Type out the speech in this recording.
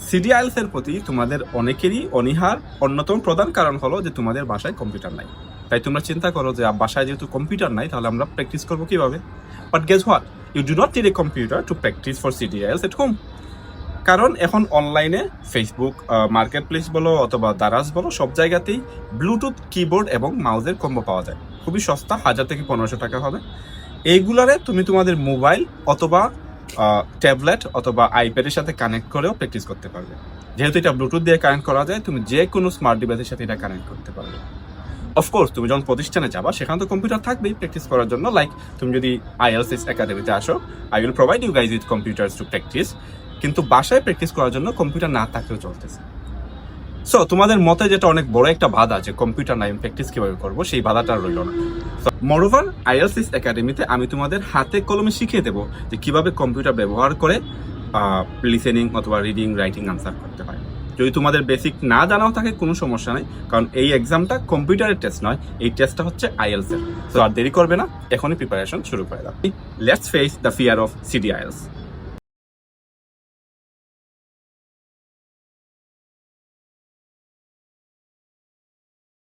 সিডিআইএলস এর প্রতি তোমাদের অনেকেরই অনীহার অন্যতম প্রধান কারণ হলো যে তোমাদের বাসায় কম্পিউটার নাই। তাই তোমরা চিন্তা করো যে বাসায় যেহেতু কম্পিউটার নাই তাহলে আমরা প্র্যাকটিস করবো কিভাবে। But guess what, you do not need a computer to practice for CDILS at home. কারণ এখন অনলাইনে ফেসবুক মার্কেট প্লেস বলো অথবা দারাজ বলো সব জায়গাতেই ব্লুটুথ কিবোর্ড এবং মাউসের কম্বো পাওয়া যায়। খুবই সস্তা, 1000 থেকে 1500 টাকা হবে। এইগুলারে তুমি তোমাদের মোবাইল অথবা ট্যাবলেট অথবা আইপ্যাডের সাথে কানেক্ট করেও প্র্যাকটিস করতে পারবে। যেহেতু এটা ব্লুটুথ দিয়ে কানেক্ট করা যায়, তুমি যে কোনো স্মার্ট ডিভাইসের সাথে এটা কানেক্ট করতে পারবে। অফকোর্স তুমি যখন প্রতিষ্ঠানে যাবা সেখানে তো কম্পিউটার থাকবেই প্র্যাকটিস করার জন্য। লাইক তুমি যদি IELTS একাডেমিতে আসো, I will provide you guys with computers to practise. কিন্তু বাসায় প্র্যাকটিস করার জন্য কম্পিউটার না থাকলেও চলতেছে। সো তোমাদের মতে যেটা অনেক বড় একটা বাধা যে কম্পিউটার নাই প্র্যাকটিস কিভাবে করবো, সেই বাধাটা রইল না। মোরওভার IELTS একাডেমিতে আমি তোমাদের হাতে কলমে শিখিয়ে দেবো যে কিভাবে কম্পিউটার ব্যবহার করে লিসেনিং অথবা রিডিং রাইটিং আনসার করতে হয়। যদি তোমাদের বেসিক না জানাও থাকে কোনো সমস্যা নেই, কারণ এই এক্সামটা কম্পিউটারের টেস্ট নয়, এই টেস্টটা হচ্ছে IELTS এর। তো আর দেরি করবে না, এখনই প্রিপারেশন শুরু করে দাও। Let's face the fear of সিডিআইএলস।